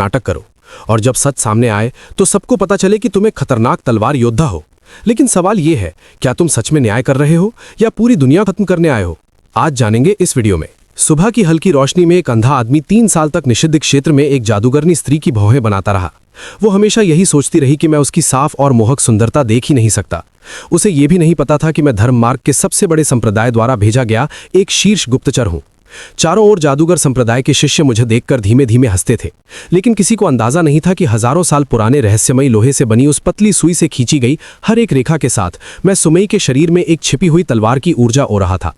नाटक करो और जब सच सामने आए तो सबको पता चले कि तुम एक खतरनाक तलवार योद्धा हो। लेकिन सवाल यह है, क्या तुम सच में न्याय कर रहे हो या पूरी दुनिया खत्म करने आए हो? आज जानेंगे इस वीडियो में। सुबह की हल्की रोशनी में एक अंधा आदमी 3 साल तक निषिद्ध क्षेत्र में एक जादूगरनी स्त्री की भौहें बनाता रहा। वो हमेशा यही सोचती रही कि मैं उसकी साफ और मोहक सुंदरता देख ही नहीं सकता। उसे यह भी नहीं पता था कि मैं धर्म मार्ग के सबसे बड़े संप्रदाय द्वारा भेजा गया एक शीर्ष गुप्तचर हूं। चारों ओर जादूगर संप्रदाय के शिष्य मुझे देखकर धीमे धीमे हंसते थे, लेकिन किसी को अंदाजा नहीं था कि हजारों साल पुराने रहस्यमयी लोहे से बनी उस पतली सुई से खींची गई हर एक रेखा के साथ मैं सुमई के शरीर में एक छिपी हुई तलवार की ऊर्जा ओ रहा था।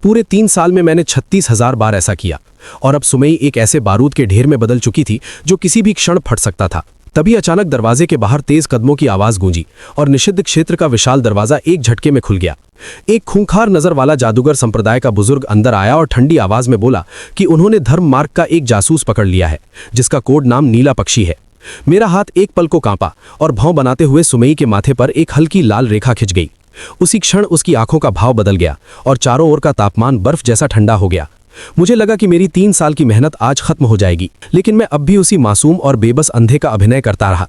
पूरे 3 साल में मैंने 36,000 बार ऐसा किया और अब सुमई एक ऐसे बारूद के ढेर में बदल चुकी थी जो किसी भी क्षण फट सकता था। तभी अचानक दरवाजे के बाहर तेज कदमों की आवाज गूंजी और निषिद्ध क्षेत्र का विशाल दरवाजा एक झटके में खुल गया। एक खूंखार नजर वाला जादूगर संप्रदाय का बुजुर्ग अंदर आया और ठंडी आवाज में बोला कि उन्होंने धर्म मार्ग का एक जासूस पकड़ लिया है जिसका कोड नाम नीला पक्षी है। मेरा हाथ एक पल को कांपा और भौं बनाते हुए सुमई के माथे पर एक हल्की लाल रेखा खिंच गई। उसी क्षण उसकी आंखों का भाव बदल गया और चारों ओर का तापमान बर्फ जैसा ठंडा हो गया। मुझे लगा कि मेरी 3 साल की मेहनत आज खत्म हो जाएगी, लेकिन मैं अब भी उसी मासूम और बेबस अंधे का अभिनय करता रहा।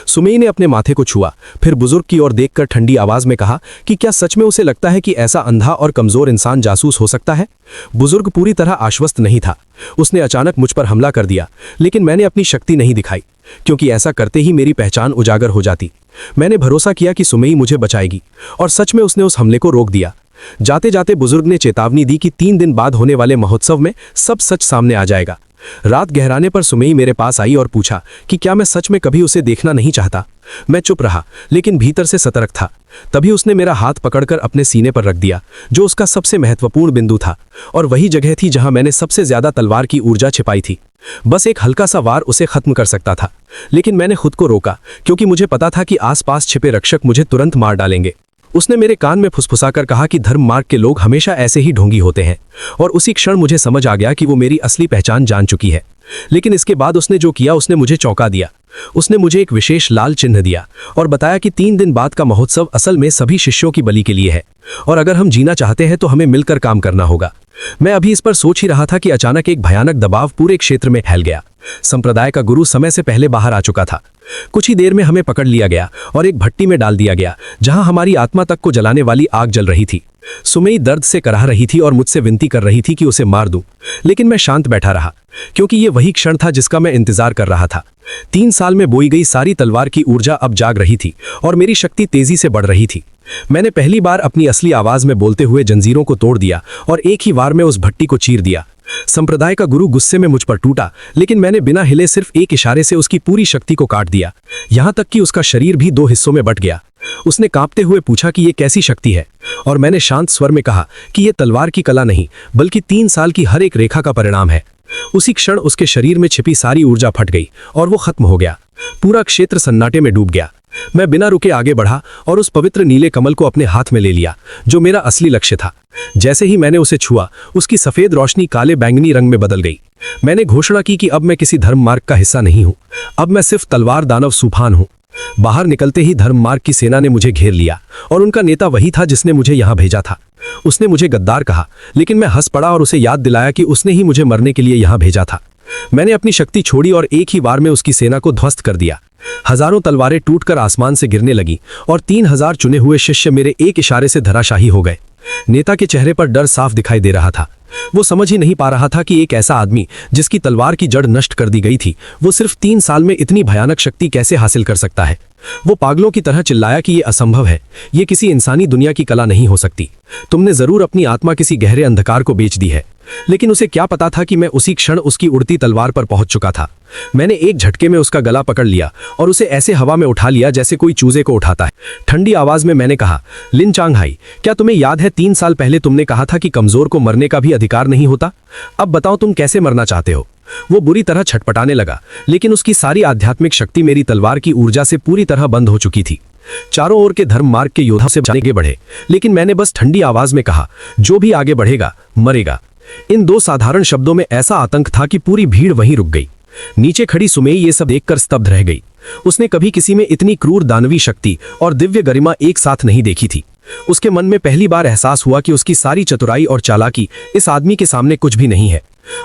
सुमई ने अपने माथे को छुआ, फिर बुजुर्ग की ओर देखकर ठंडी आवाज में कहा कि क्या सच में उसे लगता है कि ऐसा अंधा और कमजोर इंसान जासूस हो सकता है? बुजुर्ग पूरी तरह आश्वस्त नहीं था। उसने अचानक मुझ पर हमला कर दिया, लेकिन मैंने अपनी शक्ति नहीं दिखाई, क्योंकि ऐसा करते ही मेरी पहचान उजागर हो जाती। मैंने भरोसा किया कि सुमई मुझे बचाएगी और सच में उसने उस हमले को रोक दिया। जाते जाते बुजुर्ग ने चेतावनी दी कि 3 दिन बाद होने वाले महोत्सव में सब सच सामने आ जाएगा। रात गहराने पर सुमई मेरे पास आई और पूछा कि क्या मैं सच में कभी उसे देखना नहीं चाहता। मैं चुप रहा, लेकिन भीतर से सतर्क था। तभी उसने मेरा हाथ पकड़कर अपने सीने पर रख दिया, जो उसका सबसे महत्वपूर्ण बिंदु था और वही जगह थी जहां मैंने सबसे ज्यादा तलवार की ऊर्जा छिपाई थी। बस एक हल्का सा वार उसे खत्म कर सकता था, लेकिन मैंने खुद को रोका, क्योंकि मुझे पता था कि आसपास छिपे रक्षक मुझे तुरंत मार डालेंगे। उसने मेरे कान में फुसफुसाकर कहा कि धर्म मार्ग के लोग हमेशा ऐसे ही ढोंगी होते हैं, और उसी क्षण मुझे समझ आ गया कि वो मेरी असली पहचान जान चुकी है। लेकिन इसके बाद उसने जो किया उसने मुझे चौंका दिया। उसने मुझे एक विशेष लाल चिन्ह दिया और बताया कि 3 दिन बाद का महोत्सव असल में सभी शिष्यों की बलि के लिए है, और अगर हम जीना चाहते हैं तो हमें मिलकर काम करना होगा। मैं अभी इस पर सोच ही रहा था कि अचानक एक भयानक दबाव पूरे क्षेत्र में फैल गया। संप्रदाय का गुरु समय से पहले बाहर आ चुका था। कुछ ही देर में हमें पकड़ लिया गया और एक भट्टी में डाल दिया गया, जहां हमारी आत्मा तक को जलाने वाली आग जल रही थी। सुमई दर्द से कराह रही थी और मुझसे विनती कर रही थी कि उसे मार दूं, लेकिन मैं शांत बैठा रहा, क्योंकि ये वही क्षण था जिसका मैं इंतजार कर रहा था। 3 साल में बोई गई सारी तलवार की ऊर्जा अब जाग रही थी और मेरी शक्ति तेजी से बढ़ रही थी। मैंने पहली बार अपनी असली आवाज में बोलते हुए जंजीरों को तोड़ दिया और एक ही वार में उस भट्टी को चीर दिया। संप्रदाय का गुरु गुस्से में मुझ पर टूटा, लेकिन मैंने बिना हिले सिर्फ एक इशारे से उसकी पूरी शक्ति को काट दिया, यहां तक कि उसका शरीर भी 2 हिस्सों में बंट गया। उसने कांपते हुए पूछा कि यह कैसी शक्ति है, और मैंने शांत स्वर में कहा कि यह तलवार की कला नहीं, बल्कि 3 साल की हर एक रेखा का परिणाम है। उसी क्षण उसके शरीर में छिपी सारी ऊर्जा फट गई और वो खत्म हो गया। पूरा क्षेत्र सन्नाटे में डूब गया। मैं बिना रुके आगे बढ़ा और उस पवित्र नीले कमल को अपने हाथ में ले लिया, जो मेरा असली लक्ष्य था। जैसे ही मैंने उसे छुआ, उसकी सफेद रोशनी काले बैंगनी रंग में बदल गई। मैंने घोषणा की कि अब मैं किसी धर्म मार्ग का हिस्सा नहीं हूं, अब मैं सिर्फ तलवार दानव सूफान हूं। बाहर निकलते ही धर्म मार्ग की सेना ने मुझे घेर लिया और उनका नेता वही था जिसने मुझे यहां भेजा था। उसने मुझे गद्दार कहा, लेकिन मैं हंस पड़ा और उसे याद दिलाया कि उसने ही मुझे मरने के लिए यहां भेजा था। मैंने अपनी शक्ति छोड़ी और एक ही वार में उसकी सेना को ध्वस्त कर दिया। हजारों तलवारें टूटकर आसमान से गिरने लगी और 3000 चुने हुए शिष्य मेरे एक इशारे से धराशाही हो गए। नेता के चेहरे पर डर साफ दिखाई दे रहा था। वो समझ ही नहीं पा रहा था कि एक ऐसा आदमी जिसकी तलवार की जड़ नष्ट कर दी गई थी, वो सिर्फ 3 साल में इतनी भयानक शक्ति कैसे हासिल कर सकता है। वो पागलों की तरह चिल्लाया कि ये असंभव है, ये किसी इंसानी दुनिया की कला नहीं हो सकती। तुमने जरूर अपनी आत्मा किसी गहरे अंधकार को बेच दी है। लेकिन उसे क्या पता था कि मैं उसी क्षण उसकी उड़ती तलवार पर पहुंच चुका था। मैंने एक झटके में उसका गला पकड़ लिया और उसे ऐसे हवा में उठा लिया जैसे कोई चूजे को उठाता है। ठंडी आवाज में मैंने कहा, लिन चांगहाई, क्या तुम्हें याद है 3 साल पहले तुमने कहा था कि कमजोर को मरने का भी अधिकार नहीं होता? अब बताओ तुम कैसे मरना चाहते हो? वो बुरी तरह छटपटाने लगा, लेकिन उसकी सारी आध्यात्मिक शक्ति मेरी तलवार की ऊर्जा से पूरी तरह बंद हो चुकी थी। चारों ओर के धर्म मार्ग के योद्धा से आगे बढ़े, लेकिन मैंने बस ठंडी आवाज में कहा, जो भी आगे बढ़ेगा मरेगा। इन 2 साधारण शब्दों में ऐसा आतंक था कि पूरी भीड़ वहीं रुक गई। नीचे खड़ी सुमई ये सब देखकर स्तब्ध रह गई। उसने कभी किसी में इतनी क्रूर दानवी शक्ति और दिव्य गरिमा एक साथ नहीं देखी थी। उसके मन में पहली बार एहसास हुआ कि उसकी सारी चतुराई और चालाकी इस आदमी के सामने कुछ भी नहीं है।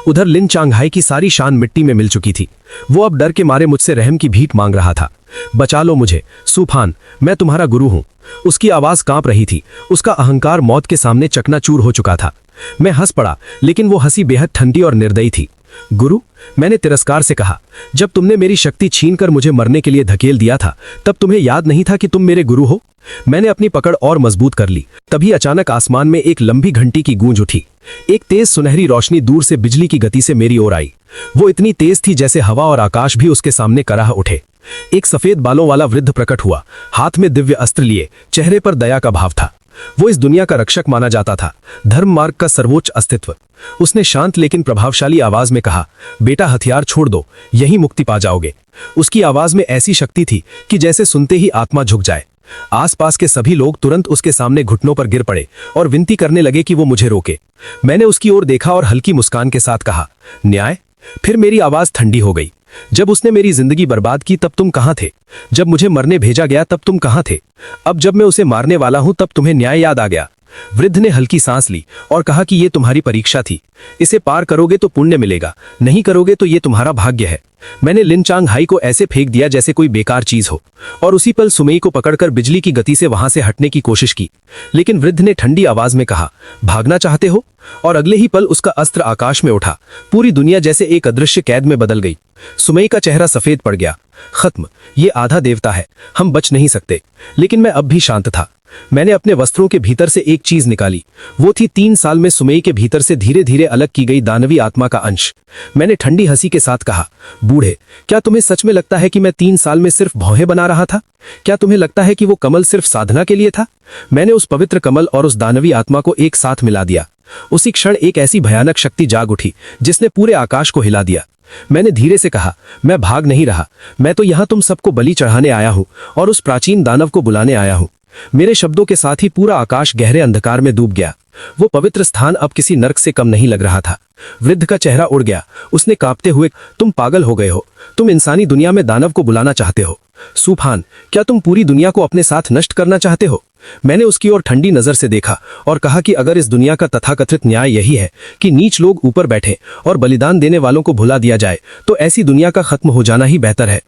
उधर लिन चांगहाई की सारी शान मिट्टी में मिल चुकी थी। वो अब डर के मारे मुझसे रहम की भीख मांग रहा था। बचा लो मुझे सूफान, मैं तुम्हारा गुरु हूं। उसकी आवाज कांप रही थी। उसका अहंकार मौत के सामने चकनाचूर हो चुका था। मैं हंस पड़ा, लेकिन वो हंसी बेहद ठंडी और निर्दयी थी। गुरु, मैंने तिरस्कार से कहा, जब तुमने मेरी शक्ति छीनकर मुझे मरने के लिए धकेल दिया था, तब तुम्हें याद नहीं था कि तुम मेरे गुरु हो? मैंने अपनी पकड़ और मजबूत कर ली। तभी अचानक आसमान में एक लंबी घंटी की गूंज उठी। एक तेज सुनहरी रोशनी दूर से बिजली की गति से मेरी ओर आई। वो इतनी तेज थी जैसे हवा और आकाश भी उसके सामने कराह उठे। एक सफेद बालों वाला वृद्ध प्रकट हुआ, हाथ में दिव्य अस्त्र लिए, चेहरे पर दया का भाव था। वो इस दुनिया का रक्षक माना जाता था, धर्म मार्ग का सर्वोच्च अस्तित्व। उसने शांत लेकिन प्रभावशाली आवाज में कहा, बेटा हथियार छोड़ दो, यही मुक्ति पा जाओगे। उसकी आवाज में ऐसी शक्ति थी कि जैसे सुनते ही आत्मा झुक जाए। आसपास के सभी लोग तुरंत उसके सामने घुटनों पर गिर पड़े और विनती करने लगे कि वो मुझे रोके। मैंने उसकी ओर देखा और हल्की मुस्कान के साथ कहा, न्याय? फिर मेरी आवाज ठंडी हो गई। जब उसने मेरी जिंदगी बर्बाद की तब तुम कहां थे? जब मुझे मरने भेजा गया तब तुम कहां थे? अब जब मैं उसे मारने वाला हूं तब तुम्हें न्याय याद आ गया? वृद्ध ने हल्की सांस ली और कहा कि ये तुम्हारी परीक्षा थी। इसे पार करोगे तो पुण्य मिलेगा, नहीं करोगे तो ये तुम्हारा भाग्य है। मैंने लिन चांगहाई को ऐसे फेंक दिया जैसे कोई बेकार चीज हो, और उसी पल सुमेई को पकड़कर बिजली की गति से वहां से हटने की कोशिश की। लेकिन वृद्ध ने ठंडी आवाज में कहा, भागना चाहते हो? और अगले ही पल उसका अस्त्र आकाश में उठा। पूरी दुनिया जैसे एक अदृश्य कैद में बदल गई। सुमेई का चेहरा सफेद पड़ गया। खत्म, ये आधा देवता है, हम बच नहीं सकते। लेकिन मैं अब भी शांत था। मैंने अपने वस्त्रों के भीतर से एक चीज निकाली। वो थी 3 साल में सुमेई के भीतर से धीरे धीरे अलग की गई दानवी आत्मा का अंश। मैंने ठंडी हंसी के साथ कहा, बूढ़े, क्या तुम्हें सच में लगता है कि मैं 3 साल में सिर्फ भौहें बना रहा था? क्या तुम्हें लगता है कि वो कमल सिर्फ साधना के लिए था? मैंने उस पवित्र कमल और उस दानवी आत्मा को एक साथ मिला दिया। उसी क्षण एक ऐसी भयानक शक्ति जाग उठी जिसने पूरे आकाश को हिला दिया। मैंने धीरे से कहा, मैं भाग नहीं रहा, मैं तो यहां तुम सबको बलि चढ़ाने आया हूं और उस प्राचीन दानव को बुलाने आया हूं। मेरे शब्दों के साथ ही पूरा आकाश गहरे अंधकार में डूब गया। वो पवित्र स्थान अब किसी नर्क से कम नहीं लग रहा था। वृद्ध का चेहरा उड़ गया। उसने कांपते हुए, तुम पागल हो गए हो, तुम इंसानी दुनिया में दानव को बुलाना चाहते हो? सूफान, क्या तुम पूरी दुनिया को अपने साथ नष्ट करना चाहते हो? मैंने उसकी ओर ठंडी नजर से देखा और कहा कि अगर इस दुनिया का तथाकथित न्याय यही है कि नीच लोग ऊपर बैठे और बलिदान देने वालों को भुला दिया जाए, तो ऐसी दुनिया का खत्म हो जाना ही बेहतर है।